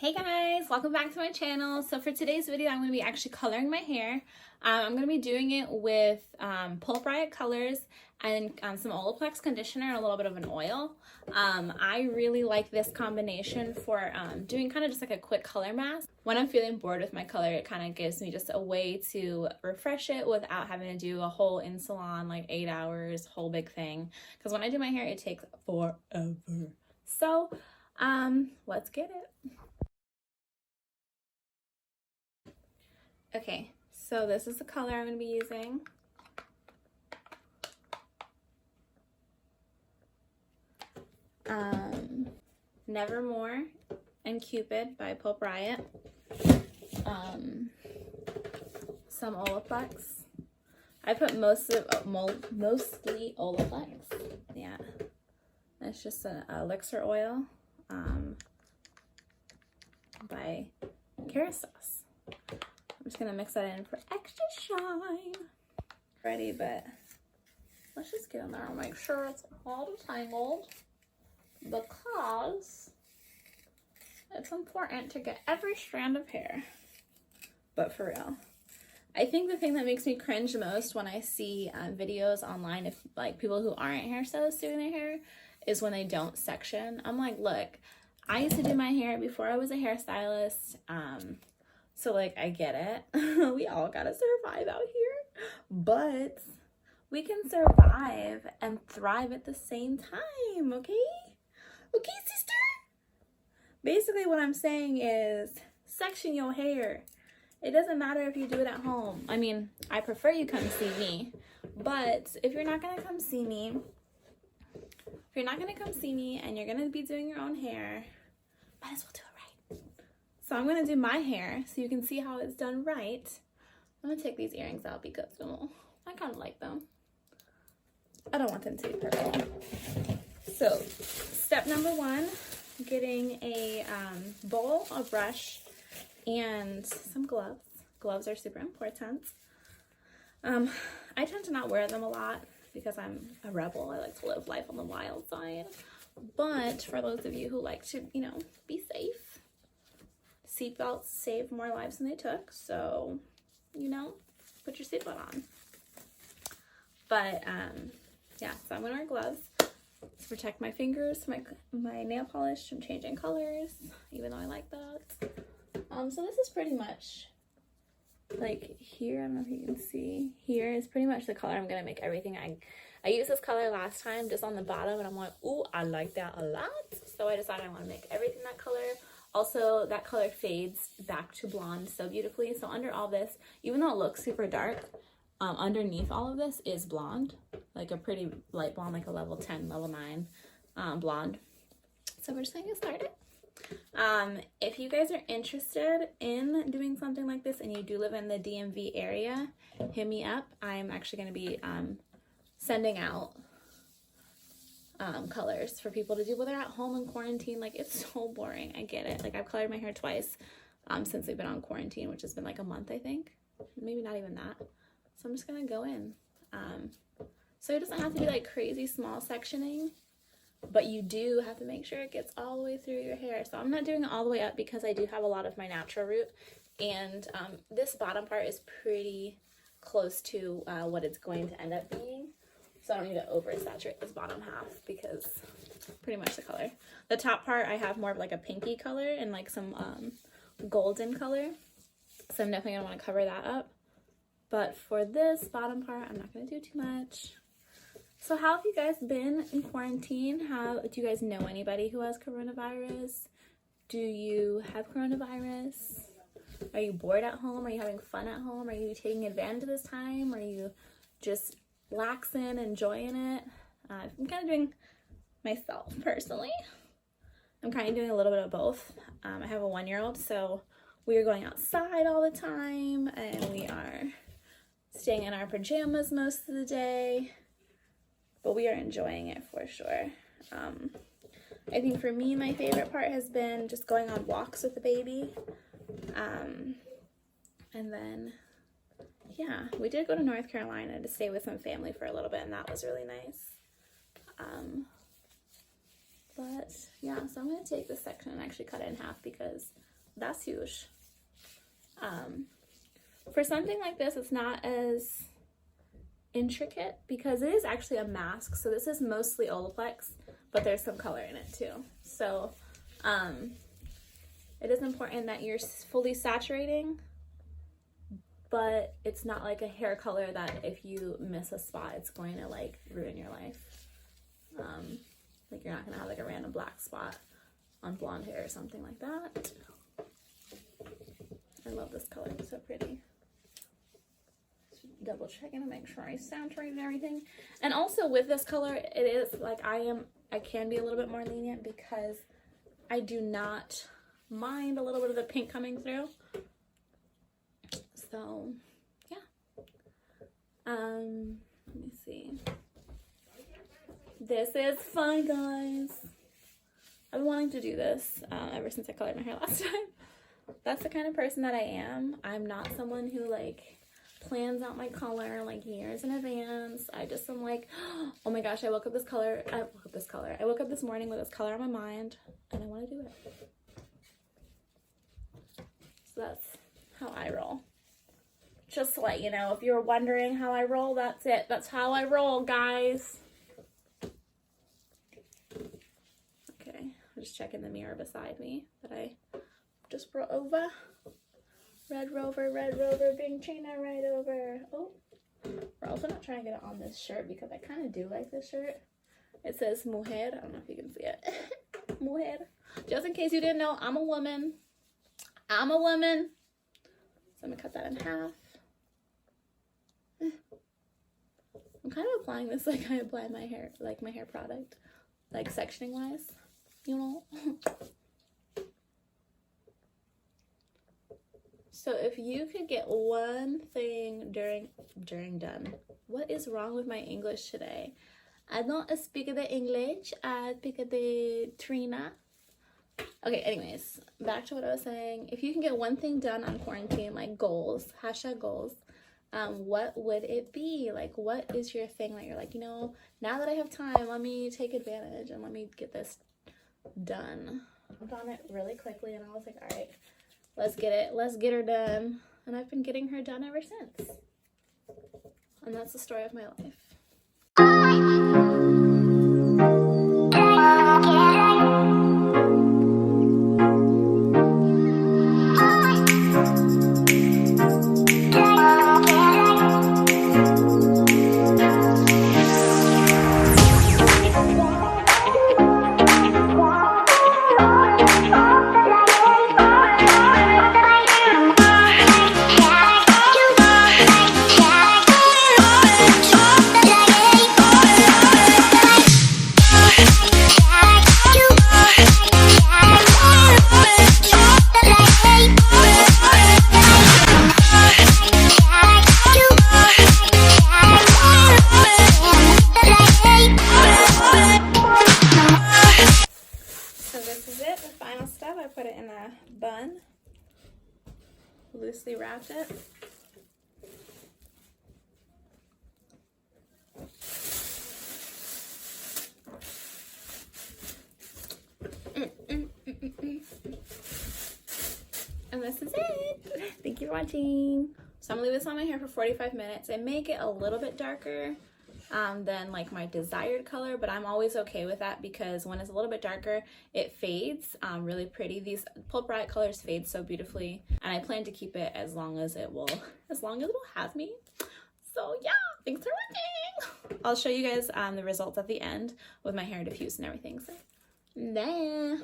Hey guys, welcome back to my channel. So for today's video, I'm going to be actually coloring my hair. I'm going to be doing it with Pulp Riot colors and some Olaplex conditioner and a little bit of an oil. I really like this combination for doing kind of just like a quick color mask. When I'm feeling bored with my color, it kind of gives me just a way to refresh it without having to do a whole in salon, like 8 hours, whole big thing. Because when I do my hair, it takes forever. So let's get it. Okay, so this is the color I'm going to be using. Nevermore and Cupid by Pulp Riot. Some Olaplex. I put mostly Olaplex. Yeah, it's just an elixir oil by Kerastase. I'm just gonna mix that in for extra shine. Ready, but let's just get in there and make sure it's all detangled because it's important to get every strand of hair. But for real, I think the thing that makes me cringe most when I see videos online of like people who aren't hairstylists doing their hair is when they don't section. I'm like, look, I used to do my hair before I was a hairstylist. So like, I get it. We all gotta survive out here, but we can survive and thrive at the same time, okay? Okay, sister? Basically what I'm saying is section your hair. It doesn't matter if you do it at home. I mean, I prefer you come see me, but if you're not gonna come see me, and you're gonna be doing your own hair, might as well do it right. So I'm gonna do my hair so you can see how it's done right. I'm gonna take these earrings out because I kind of like them. I don't want them to be purple. So step number one, getting a bowl, a brush, and some gloves. Gloves are super important. I tend to not wear them a lot because I'm a rebel. I like to live life on the wild side. But for those of you who like to, be safe, seatbelts save more lives than they took. So, put your seatbelt on. But yeah, so I'm gonna wear gloves to protect my fingers, my nail polish from changing colors, even though I like that. So this is pretty much like here. I don't know if you can see. Here is pretty much the color I'm gonna make everything. I used this color last time just on the bottom, and I'm like, ooh, I like that a lot. So I decided I want to make everything that color. Also, that color fades back to blonde so beautifully. So under all this, even though it looks super dark, underneath all of this is blonde, like a pretty light blonde, like a level 10, level 9 blonde. So we're just gonna get started. If you guys are interested in doing something like this and you do live in the DMV area, hit me up. I'm actually going to be sending out colors for people to do while they're at home in quarantine. Like, it's so boring. I get it. Like, I've colored my hair twice since we've been on quarantine, which has been like a month, I think. Maybe not even that. So I'm just going to go in. So it doesn't have to be like crazy small sectioning, but you do have to make sure it gets all the way through your hair. So I'm not doing it all the way up because I do have a lot of my natural root, and this bottom part is pretty close to what it's going to end up being. So I don't need to oversaturate this bottom half because pretty much the color. The top part I have more of like a pinky color and like some golden color. So I'm definitely gonna want to cover that up. But for this bottom part, I'm not gonna do too much. So how have you guys been in quarantine? Do you guys know anybody who has coronavirus? Do you have coronavirus? Are you bored at home? Are you having fun at home? Are you taking advantage of this time? Are you just relaxing, enjoying it? I'm kind of doing myself personally. I'm kind of doing a little bit of both. I have a 1-year-old, so we are going outside all the time, and we are staying in our pajamas most of the day. But we are enjoying it for sure. I think for me, my favorite part has been just going on walks with the baby. And then, yeah, we did go to North Carolina to stay with some family for a little bit, and that was really nice. But yeah, so I'm going to take this section and actually cut it in half because that's huge. For something like this, it's not as intricate because it is actually a mask. So this is mostly Olaplex, but there's some color in it too. So it is important that you're fully saturating, but it's not like a hair color that if you miss a spot, it's going to like ruin your life. Like you're not gonna have like a random black spot on blonde hair or something like that. I love this color, it's so pretty. Just double checking to make sure I saturated everything. And also with this color, it is like I can be a little bit more lenient because I do not mind a little bit of the pink coming through. So yeah. Let me see. This is fun, guys. I've been wanting to do this ever since I colored my hair last time. That's the kind of person that I am. I'm not someone who like plans out my color like years in advance. I just am like, oh my gosh, I woke up this morning with this color on my mind and I want to do it. So that's how I roll. Just to let you know, if you're wondering how I roll, that's it. That's how I roll, guys. Okay, I'm just checking the mirror beside me that I just brought over. Red Rover, bring Trina right over. Oh, we're also not trying to get it on this shirt because I kind of do like this shirt. It says mujer. I don't know if you can see it. Mujer. Just in case you didn't know, I'm a woman. I'm a woman. So I'm gonna cut that in half. I'm kind of applying this like I apply my hair, like my hair product, like sectioning wise, you know. So if you could get one thing during done, what is wrong with my English today? I don't speak the English, I speak the Trina. Okay, anyways, back to what I was saying. If you can get one thing done on quarantine, like goals, hashtag goals, what would it be? Like, what is your thing that you're like, you know, now that I have time, let me take advantage and let me get this done. I've done it really quickly and I was like, all right, let's get her done. And I've been getting her done ever since. And that's the story of my life. Loosely wrapped it. And this is it. Thank you for watching. So I'm gonna leave this on my hair for 45 minutes. It may get a little bit darker than like my desired color, but I'm always okay with that because when it's a little bit darker, it fades really pretty. These Pulp Riot colors fade so beautifully, and I plan to keep it as long as it will have me. So yeah, thanks for watching. I'll show you guys the results at the end with my hair diffused and everything. So, bye.